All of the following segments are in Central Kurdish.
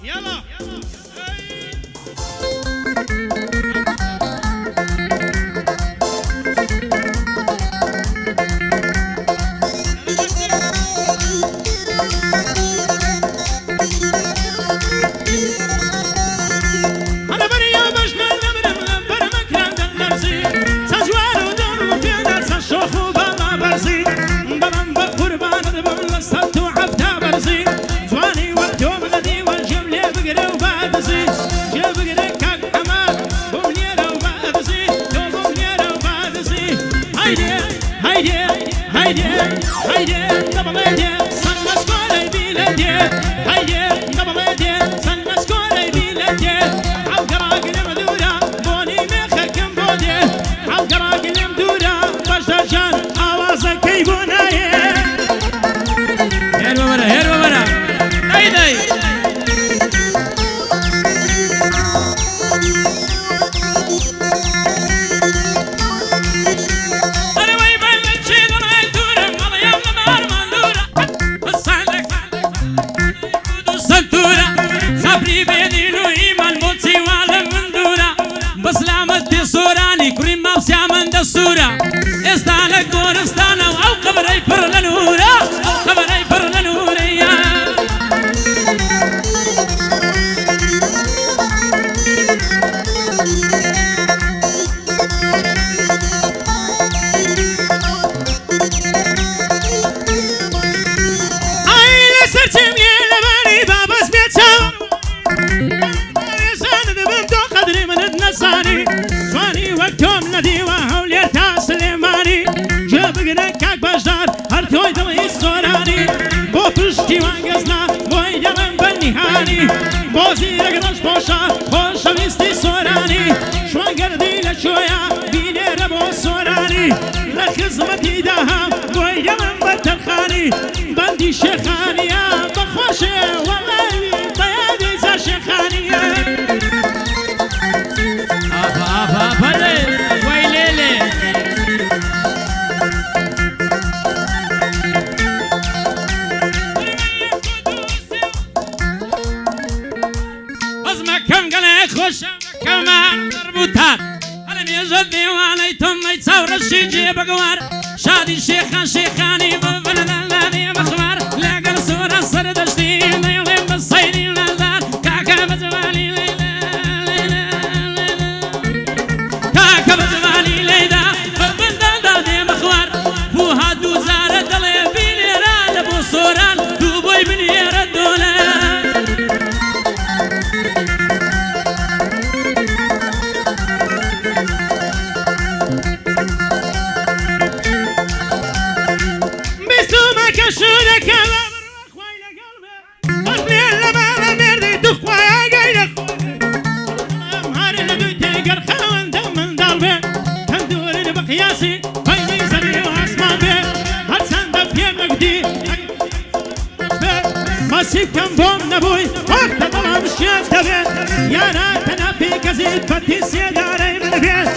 يلا سورانی کوری ماوسیا من دستورا استانک گورستانا او قبرای پر لنورا قبرای پر لنوریا ای لسرچم یه لبانی بابس بیچم یزان دبم تو قدری منت نسانی جوانی وقتم ندیوه هولی تا سلیمانی جبگنه کاک بازدار هر توی دلی سورانی با پشتیوان گزنا بای دلم بنیهانی با زیرگنش باشا خوشویستی سورانی شوان گردی لچویا بینر با سورانی لخزمتی دهم بای دلم بترخانی بندی شیخانیا بخوشه والله بیادی زر شیخانیا بەزمەکەم گەلێ خۆشە کەمان دەربوتان هەرە نێژە دێوانەی تۆم نەی چاوڕەشی جێ بەگوار شادی شێخان شێخانی ببنەلانی بەخوار لەگەڵ سۆرە سەردەشتی نەیڵێن بە سەیری لەزار کاکە بەجوانی لەیلا کاکە بەجوانی لەیدا بەبندەدا دێ بەخوار بوو هاتوو زارە دەڵێ بینێرە لە بۆ سۆران دوو بۆی بنێرە دۆلە ماسیکم بۆم نەبووی وەختە بەڵام شێت دەبێت یارە تەنەفی کەزیت بەتی سێدارەی من بێت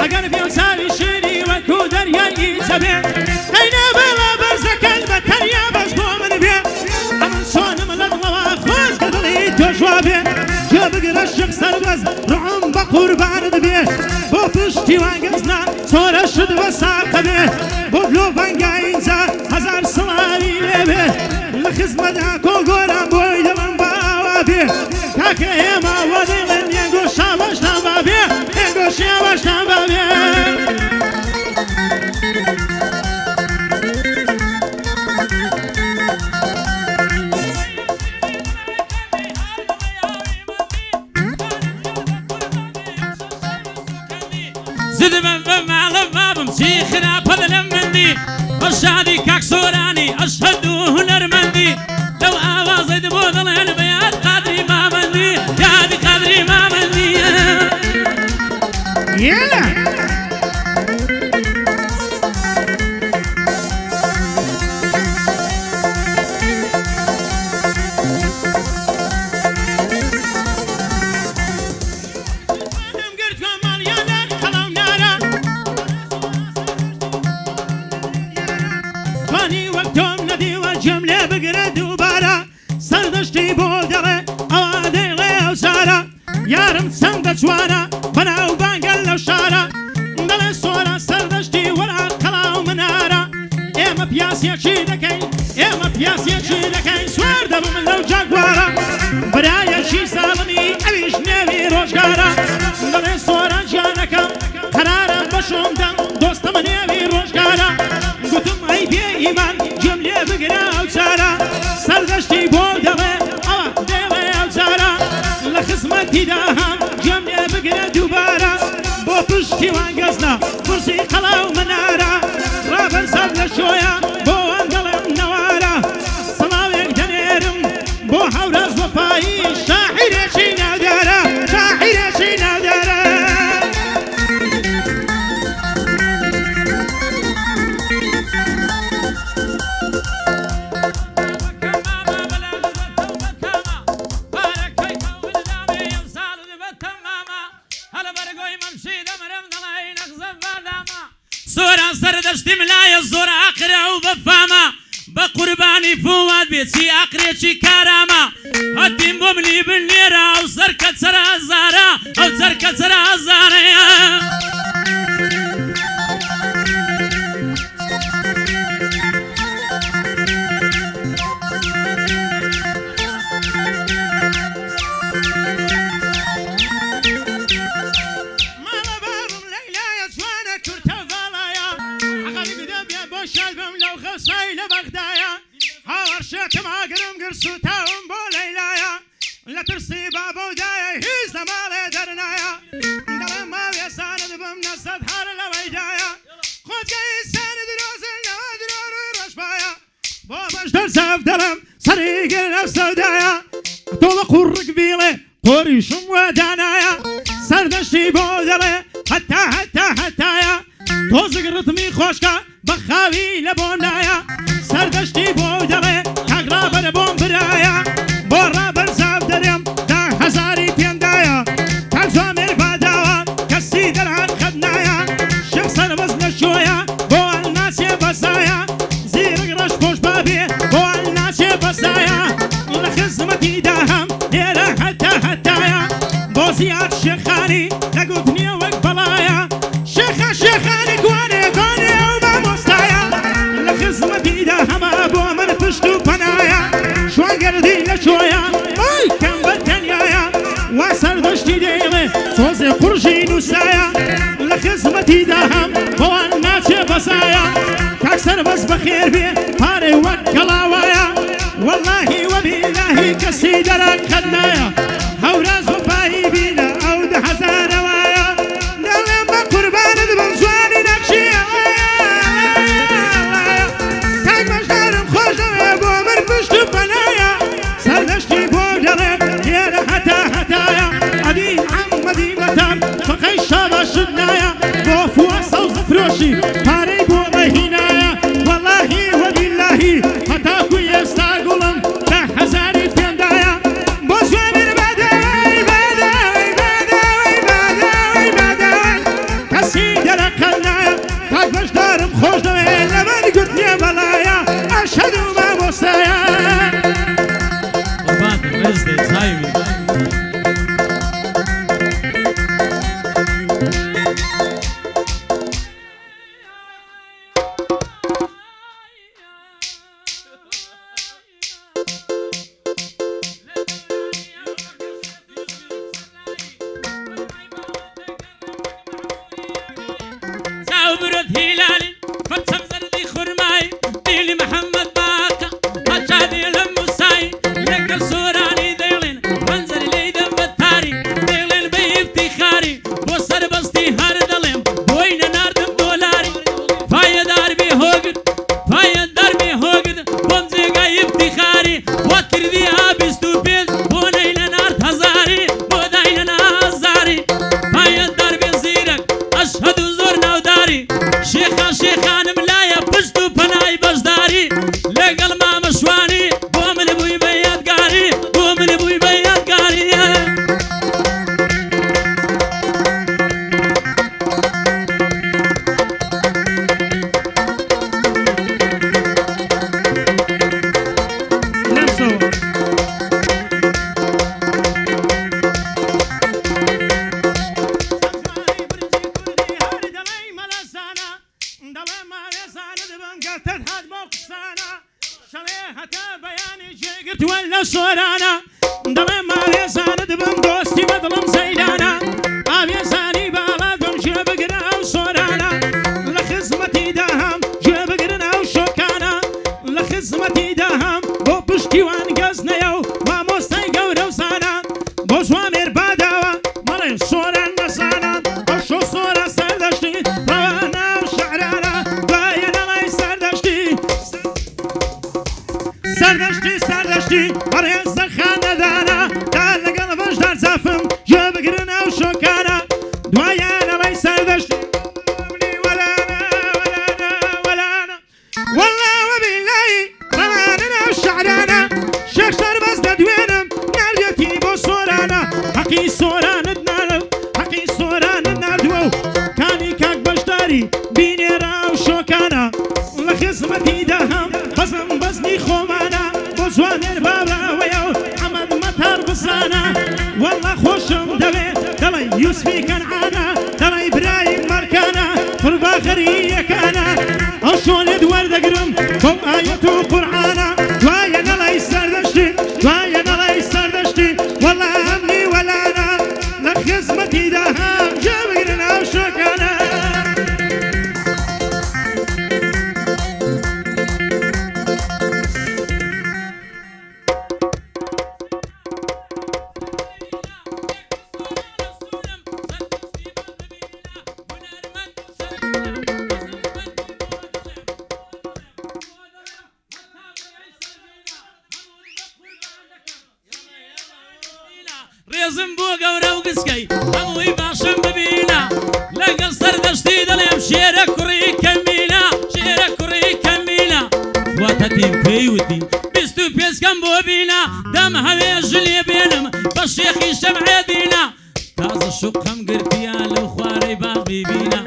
ئەگەر بێ و چاوی شێری وەکو دەریایی چەبێت قەینە بەڵا بەرزەکەت بە تەنیا بەس بۆ من بێت ئەمن چۆنم لەدڵەوە خۆش کە دڵی تۆ جوا بێت جێ بگرە شق سەربەز ڕوعم بە قوربانت بێت بۆ پشتیوان گەزنا سۆرە شت بە ساقە بێت بۆ گلۆڤەنگای ئینجا هەزار سڵاوی لێ بێت لخزمتها كوغوران بوي دلن باوا بي كاكا هما ودلن ينگو شابشتان بابي ينگو شابشتان بابي زدمن بمال بابم سيخنا بدلم مندي الشادي كاك سوراني أشهد هنرمندي لو آوازي دبو ضلين بياد قادري ما مندي يادي قادري ما مندي يلا سردشتی بۆ دەڕێ ئەوا بگرە ئەو چارە سەردەشتی بۆ دەڵێ ئەوە دێڵێ ئەو چارە لە خزمەتیدا هەم گوێم لێ بگرە دووبارە بۆ پشتی وانگەزنە قورسی قەڵاو منارە ڕابەرسەر لە شۆیە بۆ وان دەڵێم نەوارە سەڵاوێک دەنێرم بۆ هەوراز وەفایی شاعیرێکی ناودارە شاعیرێکی ناودارە سۆران سەردەشتی ملایە زۆر ئاقرە و بەفامە بە قوربانی فواد بێچی ئاقرێکی کارامە هەتیم بۆ منی بنێرە ئەو سەرکە چرە هەزارە ئەو سەرکە چرە هەزارەیە شێکم ئاگرم گرس و تاوم بۆ لەیلایە لە ترسی بابە و دایە هیچ لە ماڵێ دەرنایە دەڵێ ماوێ سانت بم نەسەد هەر لەوەیدایە خۆجگەی سانت درۆزن لەوە درۆڕووی ڕۆژبایە بۆ بەشدەر چاف دەڵم سەریگر لەو سەودایە تۆ بە قوڕک بیڵێ قۆریشم وە دانایە سەردەشتی بۆ دەڵێ هەتا هەتا هەتایە تۆزگ ڕتمی خۆشکە بە خاوی لە بۆم نایە سەردەشتی بۆ دەڵێ کاگڕابەرە بۆم برایە بۆ ڕابەر زاو دەرێم دا هەزاری پێندایە کاک زۆمێر باداوان کەسی دەرهات خەت نایە شێخ سەربەز لە شۆیە بۆ ئەل ناچێ بەسایە زیرگ ڕەش خۆش بابێ بۆ ئەل ناچێ بەسایە لە خزمەتیدا هەم لێرە هەتا هەتایە بۆ زیاد شێخانی نەگوتنیە وەک بەڵایە شێخە شێخانی گوانێ گۆنێ ئەو مامۆستایە لە خزمەتیدا هەمە بۆ من پشت و پەنایە شوانگەردی لە شۆیە ئۆی کەم بە تەنیایە وا سەردەشتی دەیڵێ تۆزێ قورژی نووسایە لە خزمەتیدا هەم بۆوان ناچێ بەسایە کاک سەربەز بەخێر بێ پارەی وەک گەڵاوایە وەڵڵاهی وەبیلاهی کەسی دەران قەت نایە هەوراز وەفایی بینە ئەو دە هەزارەوایە دەڵێم بە قوربانت بم جوانی نەقشیە کاک بەشدارم خۆش دەوێ بۆ من پشت و پەنایە سەردەشتی بۆ دەڵێ لێرە هەتا هەتایە ئەدی عەممەدی وەتان فەقەی شاباشت نایە بۆ فووە سەوزە فرۆشی پارەی بۆ بەهینایە وەڵڵاهی وەبیلاهی هەتاکو ئێستا گوڵم دە هەزاری پێندایە بۆ جوانێر باداوای باداوای باداوای باداوای باداوای کەسی دەرە قەت نایە کاک بەشدارم خۆش دەوێ لە من گوتنیە بەڵایە ئەشهەد و مامۆستایە برد هلالي فتم زردي خرماي ديلي محمد باكا هجادي لموساي لك سوراني ديلين منزل ليدن بتاري ديلين بافتخاري بوسر بستي هار دلم وين ناردم دولاري فايا داربي هوجد فايا داربي هوجد بمزي جاي افتخاري وكر ديها بستوبيز بونيل نارد هزاري بوداين نازاري فايا داربي زيرك اشهد زور نوداري شيخان شيخان ملايا بجدو بناي بزداري لقل ما مشواني بومن بوي بياد قاري بومن بوي بياد قاري ولا صورانا دڵێ ماوێزانت بم دۆستی بەدڵم سەیدانە ئاوێزانی باڵاتم گوێ بگرە ئەو سۆرانە لە خزمەتیدا هەم گوێ بگرن ئەو شۆکانە لە خزمەت حەقی سۆرانت نارە حەقی سۆرانت نردووە و کانی کاک بەشداری بینێرە و شۆکانە لە خزمەتی داهەم بەزم بەزمی خۆمانە بۆ جوانێر باوراوەیە و ئەمەد مەتار بزانە وەڵا خۆشم دەوێت دەڵێ یوسفی کەنعانە دەڵێ برای مەرکانە قورباغەری یەکانە ئەو شۆنێت وەردەگرم بۆ ئایەت و قورعانە دوایە نەڵێی سەردەشتی دوایە نەڵێی سەردەشتی وەڵا ئەمنی وەلانە لە خزمەتی داهەم جێ بگرن ئەو شۆکانە ڕێزم بۆ گەورە و گسکەی هەمووی باشم ببینە لەگەڵ سەردەشتی دەڵێم شێرە کوڕی کەمینە شێرە کوڕی کەمینە واتەتیم پێی وتی بیست و پێچکەم بۆ بینە دەم هەوێژ لێ بێنم بە شێخی شەمعێ دینە تازە شوقەم گرتیان لەو خوارەی باغ بیبینە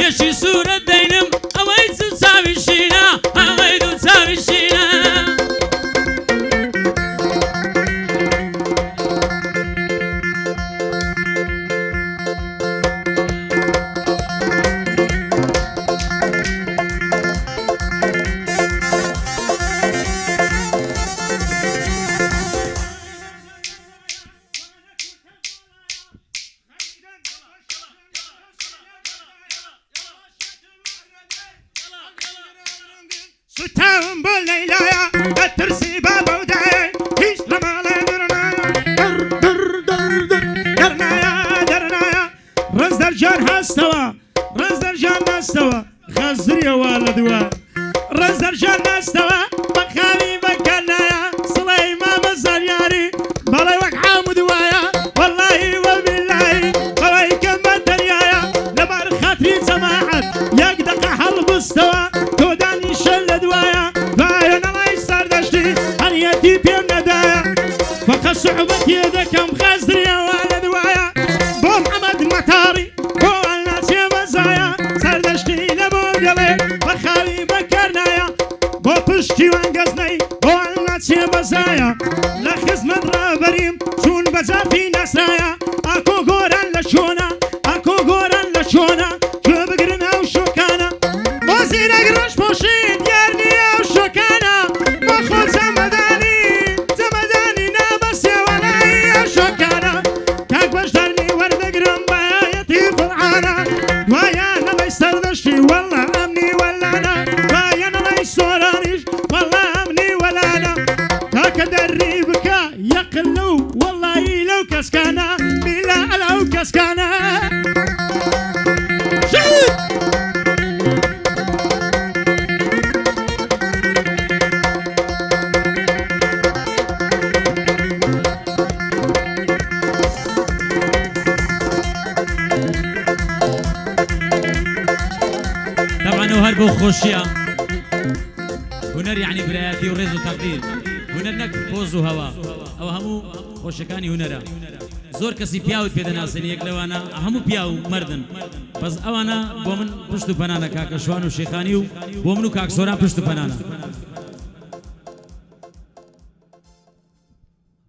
یەشی سوورەت دەینم ئەوەی دوو چاوی شینە ئەوەی دوو چاوی شینە سوتاوم بۆ لەیلایە بەترسی بابە و دایە هیچ لە ماڵێ دەرنایە دەرنایە ڕز دەرجان هەستەوە ڕز دەرجان ناستەوە خەزریەوە لە دووە ڕز دەرجان ناستەوە بە خاوی بەکەنایە سڵەی مامە زاریاری بەڵێ وەک حامود وایە وەڵڵاهی وەبیللاهی بەوەی کەم بە دەریایە لەبەر خەتری جەماعەت یەک دەقە هەڵبستەوە تۆ دانیشە لە دوایە دوایە نەڵای سەردەشتی هەنیەتی پێم نەدایە فەقەت سوحبەتی دەکەم خەزریەوە لە دوایە بۆ محەمەد مەتاڕی بۆ ئەلناچێ بەزایە سەردەشتی لەبۆ دەڵێ بە خاوی بەکەرنایە بۆ پشتی وانگەزنەی بۆ ئەلناچێ بەزایە لە خزمەت ڕابەریم چون بەجافی نەسرایە ئاکۆ گۆران لە چۆنە ئاکۆ گۆران لە چۆنە گوێ بگرن ئەو شۆکانە بۆ زیرەک ڕەش پۆشین دیار نییە ئەو شۆکانە بۆ خۆ جەمەدانی جەمەدانی نابەسێ وەلای ئەو شۆکانە کاک بەشدارنی وەردەگرم بە ئایەتی قورعانە دوایە نەڵەی سەردەشتی وەڵا ئەمنی وەلانە دوایە نەڵەی سۆرانیش وەڵا ئەمنی وەلانە تاکە دەرڕی بکە یەقل لەو وەڵایی لەو کەسکانە بیلا ئەلەو کەسکانە طبعا هەر بۆ خۆشیە هونەر یعنی برایەتی و ڕێز و تەقدیر هونەر نەک پۆز و هەوا ئەوە هەموو خۆشەکانی هونەرە زۆر کەسی پیاوت پێدەناسێن یەک لەوانە هەموو پیا و مردن بەس ئەوانە بۆ من پشت و پەنانە کاکە شوان و شێخانی و بۆ من و کاک سۆران پشت و پەنانە